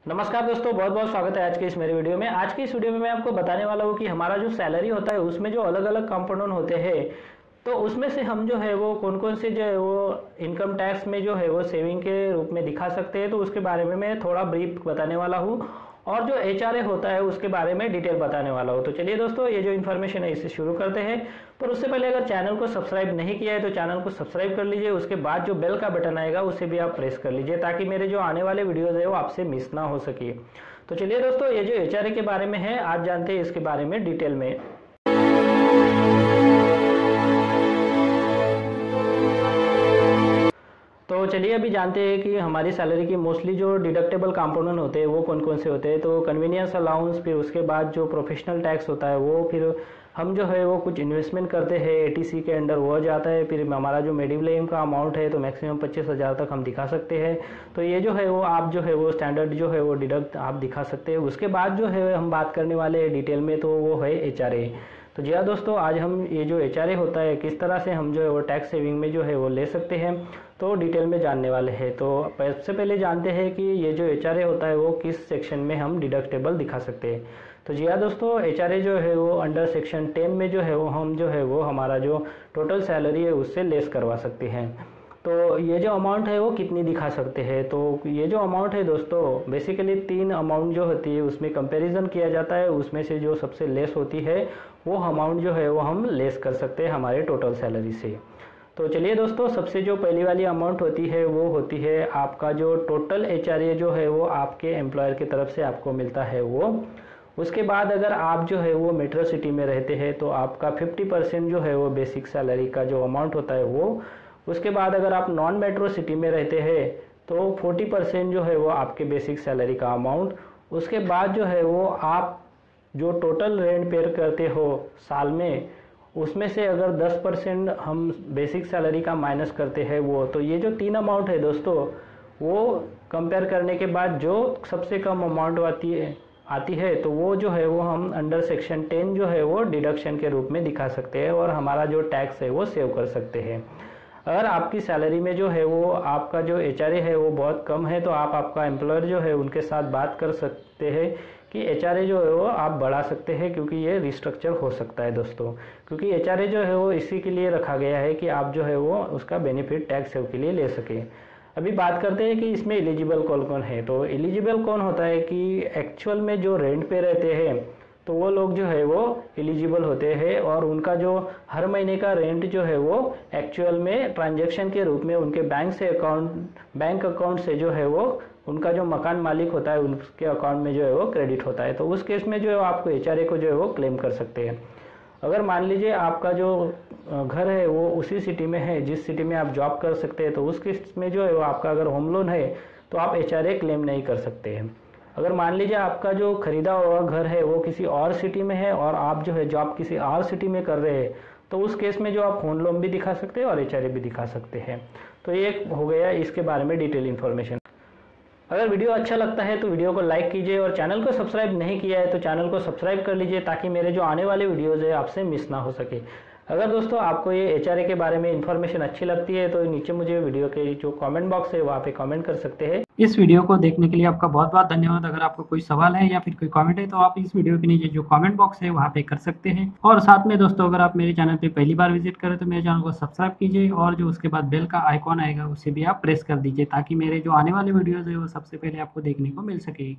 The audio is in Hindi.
नमस्कार दोस्तों, बहुत बहुत स्वागत है आज के इस मेरे वीडियो में। आज की इस वीडियो में मैं आपको बताने वाला हूँ कि हमारा जो सैलरी होता है उसमें जो अलग अलग कंपोनेंट होते हैं, तो उसमें से हम जो है वो कौन कौन से जो है वो इनकम टैक्स में जो है वो सेविंग के रूप में दिखा सकते हैं, तो उसके बारे में मैं थोड़ा ब्रीफ बताने वाला हूँ। और जो एचआरए होता है उसके बारे में डिटेल बताने वाला हूँ। तो चलिए दोस्तों, ये जो इन्फॉर्मेशन है इसे शुरू करते हैं। पर उससे पहले अगर चैनल को सब्सक्राइब नहीं किया है तो चैनल को सब्सक्राइब कर लीजिए। उसके बाद जो बेल का बटन आएगा उसे भी आप प्रेस कर लीजिए, ताकि मेरे जो आने वाले वीडियोज़ है वो आपसे मिस ना हो सके। तो चलिए दोस्तों, ये जो एचआरए के बारे में है आज जानते हैं इसके बारे में डिटेल में। तो चलिए अभी जानते हैं कि हमारी सैलरी की मोस्टली जो डिडक्टेबल कंपोनेंट होते हैं वो कौन कौन से होते हैं। तो कन्वीनियंस अलाउंस, फिर उसके बाद जो प्रोफेशनल टैक्स होता है वो, फिर हम जो है वो कुछ इन्वेस्टमेंट करते हैं एटीसी के अंडर वो जाता है। फिर हमारा जो मेडिक्लेम का अमाउंट है तो मैक्सिमम 25,000 तक हम दिखा सकते हैं। तो ये जो है वो आप जो है वो स्टैंडर्ड जो है वो डिडक्ट आप दिखा सकते हैं। उसके बाद जो है हम बात करने वाले हैं डिटेल में, तो वो है एचआरए। तो जी हाँ दोस्तों, आज हम ये जो एचआरए होता है किस तरह से हम जो है वो टैक्स सेविंग में जो है वो ले सकते हैं, तो डिटेल में जानने वाले हैं। तो सबसे पहले जानते हैं कि ये जो एचआरए होता है वो किस सेक्शन में हम डिडक्टेबल दिखा सकते हैं। तो जी हाँ दोस्तों, एचआरए जो है वो अंडर सेक्शन 10 में जो है वो हम जो है वो हमारा जो टोटल सैलरी है उससे लेस करवा सकते हैं। तो ये जो अमाउंट है वो कितनी दिखा सकते हैं, तो ये जो अमाउंट है दोस्तों बेसिकली 3 अमाउंट जो होती है उसमें कंपैरिजन किया जाता है। उसमें से जो सबसे लेस होती है वो अमाउंट जो है वो हम लेस कर सकते हैं हमारे टोटल सैलरी से। तो चलिए दोस्तों, सबसे जो पहली वाली अमाउंट होती है वो होती है आपका जो टोटल एचआरए जो है वो आपके एम्प्लॉयर की तरफ से आपको मिलता है वो। उसके बाद अगर आप जो है वो मेट्रो सिटी में रहते हैं तो आपका 50% जो है वो बेसिक सैलरी का जो अमाउंट होता है वो। उसके बाद अगर आप नॉन मेट्रो सिटी में रहते हैं तो 40% जो है वो आपके बेसिक सैलरी का अमाउंट। उसके बाद जो है वो आप जो टोटल रेंट पे करते हो साल में, उसमें से अगर 10% हम बेसिक सैलरी का माइनस करते हैं वो, तो ये जो 3 अमाउंट है दोस्तों वो कंपेयर करने के बाद जो सबसे कम अमाउंट आती है तो वो जो है वो हम अंडर सेक्शन 10 जो है वो डिडक्शन के रूप में दिखा सकते हैं और हमारा जो टैक्स है वो सेव कर सकते हैं। अगर आपकी सैलरी में जो है वो आपका जो एचआरए है वो बहुत कम है तो आप आपका एम्प्लॉयर जो है उनके साथ बात कर सकते हैं कि एचआरए जो है वो आप बढ़ा सकते हैं, क्योंकि ये रिस्ट्रक्चर हो सकता है दोस्तों। क्योंकि एचआरए जो है वो इसी के लिए रखा गया है कि आप जो है वो उसका बेनिफिट टैक्स सेव के लिए ले सकें। अभी बात करते हैं कि इसमें एलिजिबल कौन कौन है। तो एलिजिबल कौन होता है कि एक्चुअल में जो रेंट पे रहते हैं तो वो लोग जो है वो एलिजिबल होते हैं, और उनका जो हर महीने का रेंट जो है वो एक्चुअल में ट्रांजैक्शन के रूप में उनके बैंक अकाउंट से जो है वो उनका जो मकान मालिक होता है उसके अकाउंट में जो है वो क्रेडिट होता है। तो उस केस में जो है आपको एचआरए को जो है वो क्लेम कर सकते हैं। अगर मान लीजिए आपका जो घर है वो उसी सिटी में है जिस सिटी में आप जॉब कर सकते हैं, तो उस केस में जो है वो आपका अगर होम लोन है तो आप एचआरए क्लेम नहीं कर सकते हैं। अगर मान लीजिए आपका जो खरीदा हुआ घर है वो किसी और सिटी में है और आप जो है जॉब किसी और सिटी में कर रहे हैं, तो उस केस में जो आप होम लोन भी दिखा सकते हैं और एचआरए भी दिखा सकते हैं। तो ये हो गया इसके बारे में डिटेल इन्फॉर्मेशन। अगर वीडियो अच्छा लगता है तो वीडियो को लाइक कीजिए, और चैनल को सब्सक्राइब नहीं किया है तो चैनल को सब्सक्राइब कर लीजिए, ताकि मेरे जो आने वाले वीडियोज़ है आपसे मिस ना हो सके। अगर दोस्तों आपको ये एचआरए के बारे में इन्फॉर्मेशन अच्छी लगती है तो नीचे मुझे वीडियो के जो कमेंट बॉक्स है वहाँ पे कमेंट कर सकते हैं। इस वीडियो को देखने के लिए आपका बहुत बहुत धन्यवाद। अगर आपको कोई सवाल है या फिर कोई कमेंट है तो आप इस वीडियो के नीचे जो कमेंट बॉक्स है वहाँ पे कर सकते हैं। और साथ में दोस्तों, अगर आप मेरे चैनल पे पहली बार विजिट करें तो मेरे चैनल को सब्सक्राइब कीजिए, और जो उसके बाद बेल का आइकॉन आएगा उसे भी आप प्रेस कर दीजिए, ताकि मेरे जो आने वाले वीडियोज़ है वो सबसे पहले आपको देखने को मिल सके।